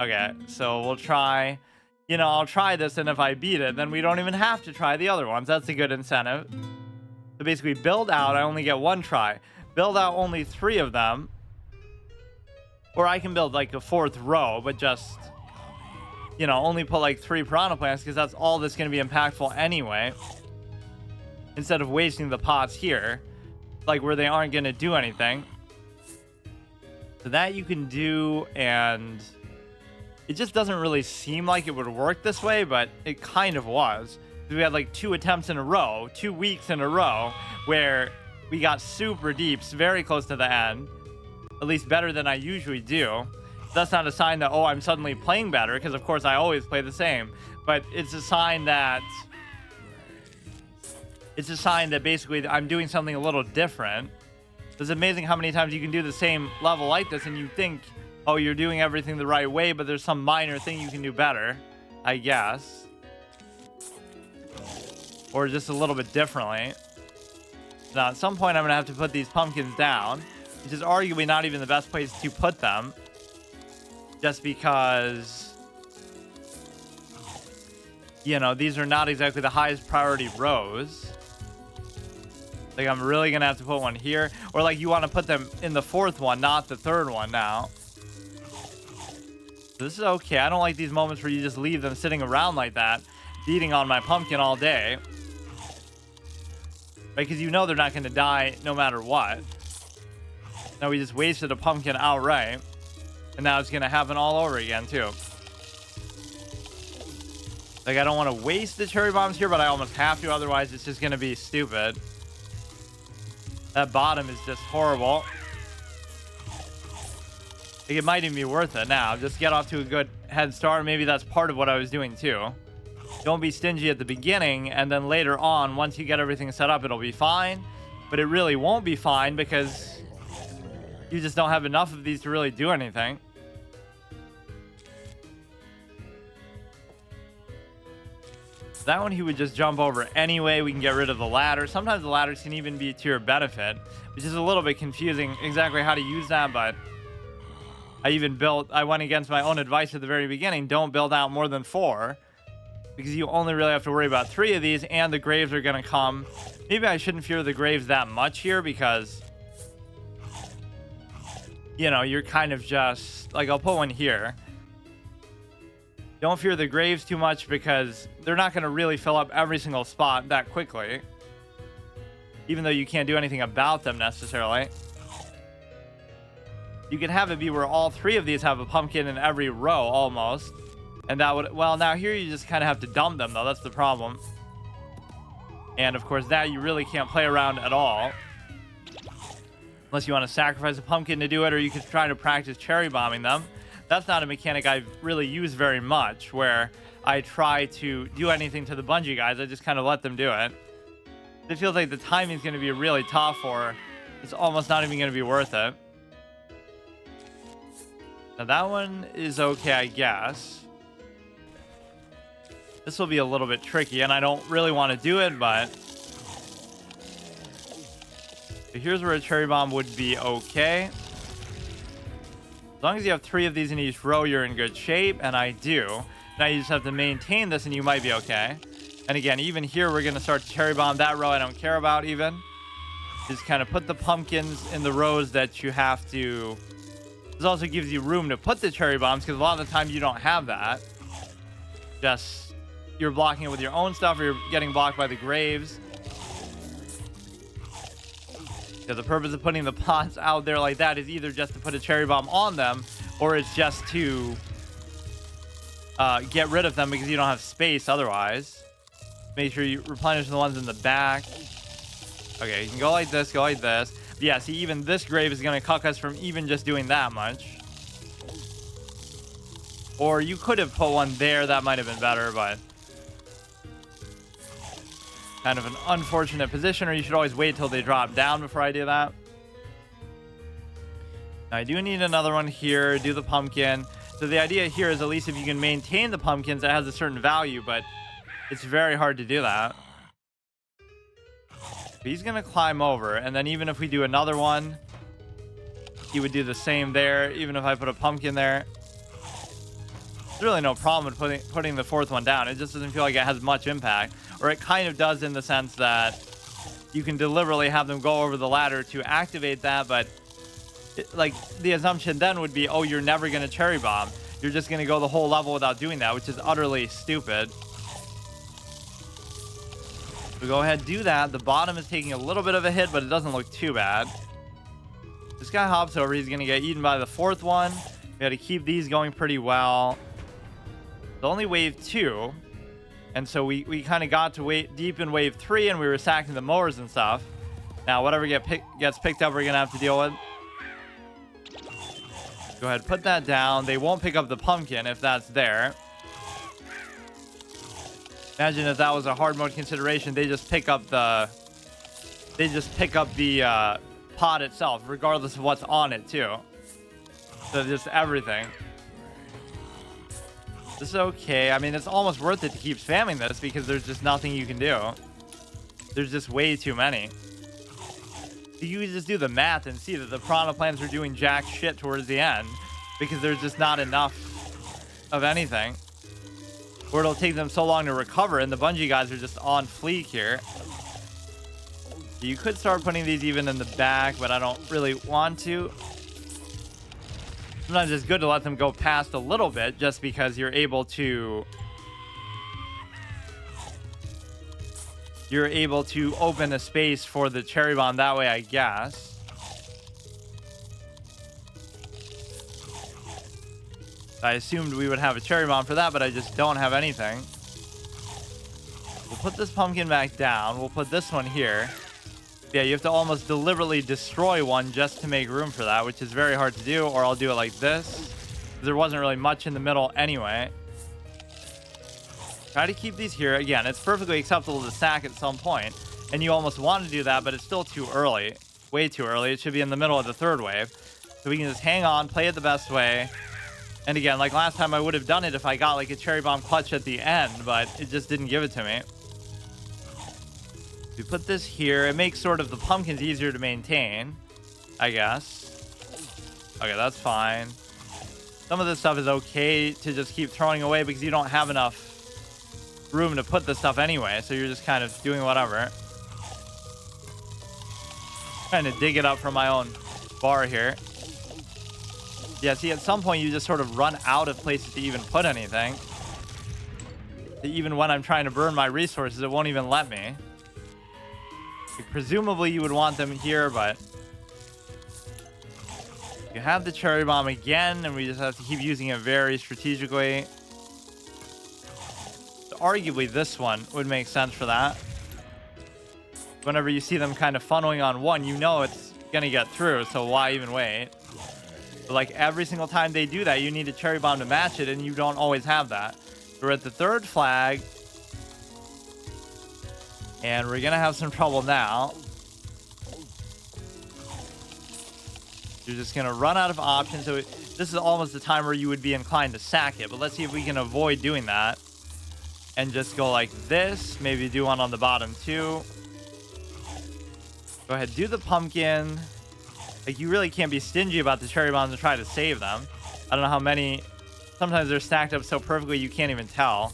Okay, so we'll try, I'll try this, and if I beat it, then we don't even have to try the other ones. That's a good incentive. So basically, build out, I only get one try. Build out only 3 of them. Or I can build like a 4th row, but just, only put like 3 piranha plants, because that's all that's going to be impactful anyway. Instead of wasting the pots here, like where they aren't going to do anything. So that you can do, and it just doesn't really seem like it would work this way, but it kind of was. We had like 2 attempts in a row, 2 weeks in a row, where we got super deep, very close to the end. At least better than I usually do. That's not a sign that, oh, I'm suddenly playing better, because of course I always play the same. But it's a sign that basically I'm doing something a little different. It's amazing how many times you can do the same level like this and you think, oh, you're doing everything the right way, but there's some minor thing you can do better, I guess. Or just a little bit differently. Now, at some point, I'm going to have to put these pumpkins down, which is arguably not even the best place to put them. Just because, these are not exactly the highest priority rows. Like, I'm really going to have to put one here. Or, like, you want to put them in the 4th one, not the 3rd one now. So this is okay. I don't like these moments where you just leave them sitting around like that, beating on my pumpkin all day. Right, because they're not going to die no matter what. Now we just wasted a pumpkin outright. And now it's going to happen all over again, too. Like, I don't want to waste the cherry bombs here, but I almost have to. Otherwise, it's just going to be stupid. That bottom is just horrible. Like, it might even be worth it now. Just get off to a good head start. Maybe that's part of what I was doing, too. Don't be stingy at the beginning, and then later on, once you get everything set up, it'll be fine. But it really won't be fine because you just don't have enough of these to really do anything. That one he would just jump over anyway. We can get rid of the ladder. Sometimes the ladders can even be to your benefit, which is a little bit confusing exactly how to use that, but I went against my own advice at the very beginning. Don't build out more than 4. Because you only really have to worry about 3 of these, and the graves are going to come. Maybe I shouldn't fear the graves that much here, because, you're kind of just, like, I'll put one here. Don't fear the graves too much, because they're not going to really fill up every single spot that quickly. Even though you can't do anything about them, necessarily. You can have it be where all 3 of these have a pumpkin in every row, almost. And that would, well, now here you just kind of have to dump them, though. That's the problem. And, of course, that you really can't play around at all. Unless you want to sacrifice a pumpkin to do it, or you could try to practice cherry bombing them. That's not a mechanic I've really used very much, where I try to do anything to the Bungee guys. I just kind of let them do it. It feels like the timing is going to be really tough, or it's almost not even going to be worth it. Now, that one is okay, I guess. This will be a little bit tricky, and I don't really want to do it, but so here's where a cherry bomb would be okay. As long as you have 3 of these in each row, you're in good shape, and I do. Now you just have to maintain this, and you might be okay. And again, even here, we're going to start to cherry bomb that row I don't care about even. Just kind of put the pumpkins in the rows that you have to. This also gives you room to put the cherry bombs, because a lot of the time you don't have that. Just you're blocking it with your own stuff, or you're getting blocked by the graves. Because the purpose of putting the pots out there like that is either just to put a cherry bomb on them, or it's just to get rid of them because you don't have space otherwise. Make sure you replenish the ones in the back. Okay, you can go like this, go like this. But yeah, see, even this grave is going to cuck us from even just doing that much. Or you could have put one there. That might have been better, but kind of an unfortunate position, or you should always wait till they drop down before I do that. Now, I do need another one here. Do the pumpkin. So the idea here is, at least if you can maintain the pumpkins, that has a certain value, but it's very hard to do that. He's going to climb over, and then even if we do another one, he would do the same there, even if I put a pumpkin there. there's really no problem with putting the fourth one down. It just doesn't feel like it has much impact, or it kind of does in the sense that you can deliberately have them go over the ladder to activate that, but like the assumption then would be, oh, you're never going to cherry bomb. You're just going to go the whole level without doing that, which is utterly stupid. So go ahead, do that. The bottom is taking a little bit of a hit, but it doesn't look too bad. This guy hops over. He's going to get eaten by the fourth one. We got to keep these going pretty well. It's only wave 2. And so we kind of got to deep in wave 3, and we were sacking the mowers and stuff. Now, whatever gets picked up, we're going to have to deal with. Go ahead, put that down. They won't pick up the pumpkin if that's there. Imagine if that was a hard mode consideration. They just pick up the pod itself, regardless of what's on it too. So just everything. This is okay. I mean, it's almost worth it to keep spamming this because there's just nothing you can do. There's just way too many. You can just do the math and see that the piranha plants are doing jack shit towards the end because there's just not enough of anything. Or it'll take them so long to recover, and the Bungee guys are just on fleek here. You could start putting these even in the back, but I don't really want to. Sometimes it's good to let them go past a little bit just because you're able to open a space for the cherry bomb that way, I guess. I assumed we would have a cherry bomb for that, but I just don't have anything. We'll put this pumpkin back down. We'll put this one here. Yeah, you have to almost deliberately destroy one just to make room for that, which is very hard to do, or I'll do it like this. There wasn't really much in the middle anyway. Try to keep these here. Again, it's perfectly acceptable to sack at some point, and you almost want to do that, but it's still too early. Way too early. It should be in the middle of the third wave. So we can just hang on, play it the best way. And again, like last time, I would have done it if I got like a cherry bomb clutch at the end, but it just didn't give it to me. We put this here. It makes sort of the pumpkins easier to maintain, I guess. Okay, that's fine. Some of this stuff is okay to just keep throwing away because you don't have enough room to put this stuff anyway, so you're just kind of doing whatever. Trying to dig it up from my own bar here. Yeah, see, at some point you just sort of run out of places to even put anything. Even when I'm trying to burn my resources, it won't even let me. Like, presumably you would want them here, but you have the cherry bomb again, and we just have to keep using it very strategically. So arguably this one would make sense for that. Whenever you see them kind of funneling on one, you know it's gonna get through, so why even wait? But like every single time they do that, you need a cherry bomb to match it, and you don't always have that. We're at the third flag, and we're gonna have some trouble now. You're just gonna run out of options. So this is almost the time where you would be inclined to sack it, but let's see if we can avoid doing that and just go like this. Maybe do one on the bottom too. Go ahead, do the pumpkin. Like, you really can't be stingy about the cherry bombs and try to save them. I don't know how many. Sometimes they're stacked up so perfectly you can't even tell.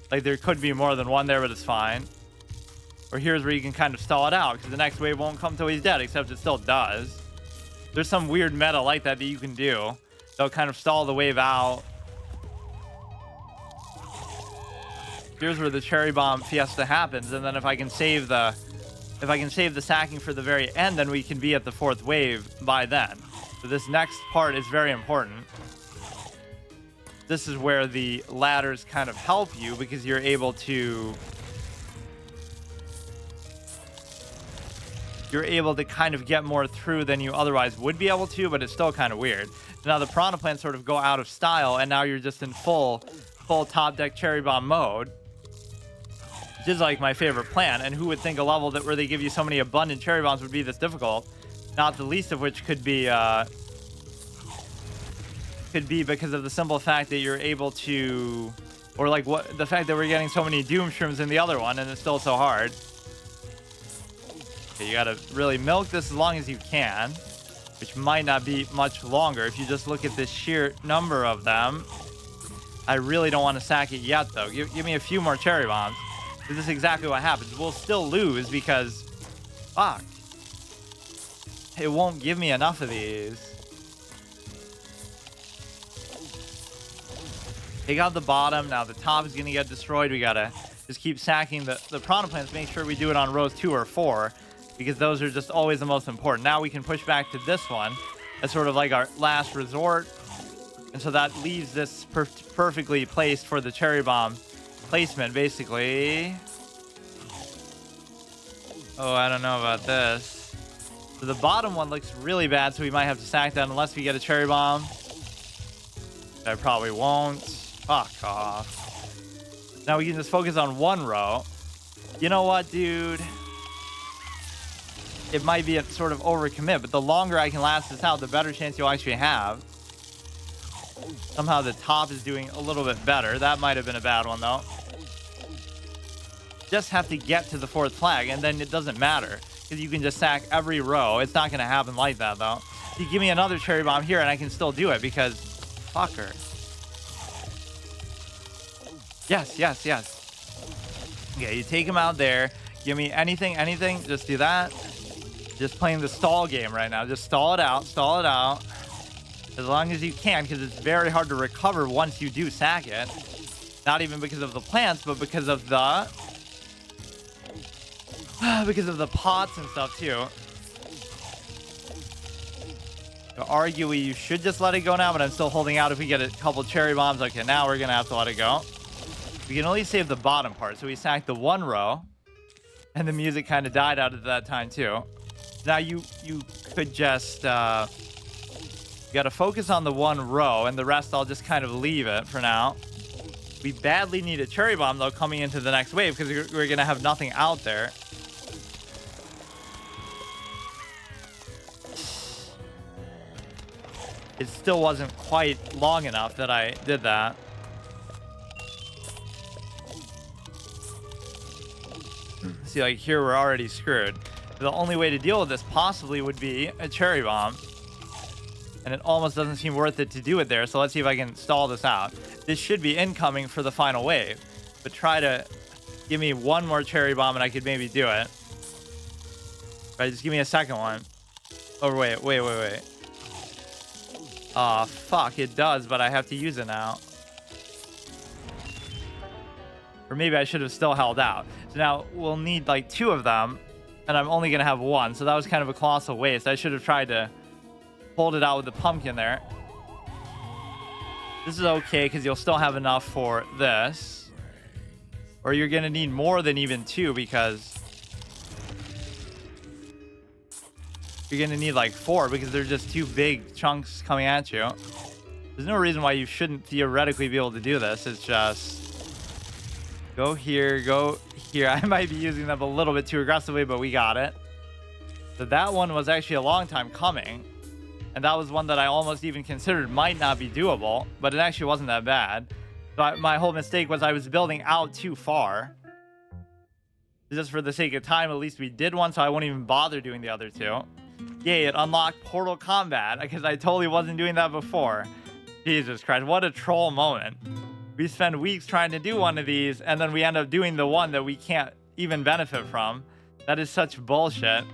Like, there could be more than one there, but it's fine. Or here's where you can kind of stall it out, because the next wave won't come till he's dead, except it still does. There's some weird meta like that you can do. They'll kind of stall the wave out. Here's where the cherry bomb fiesta happens, and then if I can save the sacking for the very end, then we can be at the fourth wave by then. So this next part is very important. This is where the ladders kind of help you, because you're able to kind of get more through than you otherwise would be able to, but it's still kind of weird. Now the piranha plants sort of go out of style, and now you're just in full top deck cherry bomb mode, which is like my favorite plan. And who would think a level where they give you so many abundant cherry bombs would be this difficult? Not the least of which could be because of the simple fact that you're able to, or like the fact that we're getting so many doom shrooms in the other one, and it's still so hard. Okay, you gotta really milk this as long as you can, which might not be much longer if you just look at the sheer number of them. I really don't want to sack it yet, though. Give me a few more cherry bombs. This is exactly what happens. We'll still lose because... Fuck. It won't give me enough of these. Take out the bottom. Now the top is going to get destroyed. We got to just keep sacking the piranha plants. Make sure we do it on rows 2 or 4. Because those are just always the most important. Now we can push back to this one. As sort of like our last resort. And so that leaves this perfectly placed for the cherry bomb placement, basically. Oh, I don't know about this. So the bottom one looks really bad, so we might have to sack that unless we get a cherry bomb. I probably won't. Fuck off. Now we can just focus on one row. You know what, dude? It might be a sort of overcommit, but the longer I can last this out, the better chance you'll actually have. Somehow the top is doing a little bit better. That might have been a bad one, though. Just have to get to the 4th flag, and then it doesn't matter. Because you can just sack every row. It's not going to happen like that, though. You give me another cherry bomb here, and I can still do it, because... Fucker. Yes, yes, yes. Okay, you take him out there. Give me anything, anything. Just do that. Just playing the stall game right now. Just stall it out, stall it out. As long as you can, because it's very hard to recover once you do sack it. Not even because of the plants, but because of the... because of the pots and stuff, too. So arguably, you should just let it go now, but I'm still holding out if we get a couple cherry bombs. Okay, now we're going to have to let it go. We can only save the bottom part, so we sacked the 1 row. And the music kind of died out at that time, too. Now, you could just... You got to focus on the 1 row, and the rest I'll just kind of leave it for now. We badly need a cherry bomb, though, coming into the next wave, because we're going to have nothing out there. It still wasn't quite long enough that I did that. See, like, here we're already screwed. The only way to deal with this possibly would be a cherry bomb. And it almost doesn't seem worth it to do it there. So let's see if I can stall this out. This should be incoming for the final wave. But try to give me 1 more cherry bomb and I could maybe do it. Right, just give me a second one. Oh, wait. Aw, fuck, it does, but I have to use it now. Or maybe I should have still held out. So now we'll need like 2 of them. And I'm only going to have 1. So that was kind of a colossal waste. I should have tried to... hold it out with the pumpkin there. This is okay because you'll still have enough for this. Or you're going to need more than even 2 because you're going to need like 4 because they're just 2 big chunks coming at you. There's no reason why you shouldn't theoretically be able to do this. It's just go here, go here. I might be using them a little bit too aggressively, but we got it. So that one was actually a long time coming. And that was one that I almost even considered might not be doable, but it actually wasn't that bad. So my whole mistake was I was building out too far. Just for the sake of time, at least we did one, so I won't even bother doing the other 2. Yay, it unlocked Portal Combat, because I totally wasn't doing that before. Jesus Christ, what a troll moment. We spend weeks trying to do one of these, and then we end up doing the one that we can't even benefit from. That is such bullshit.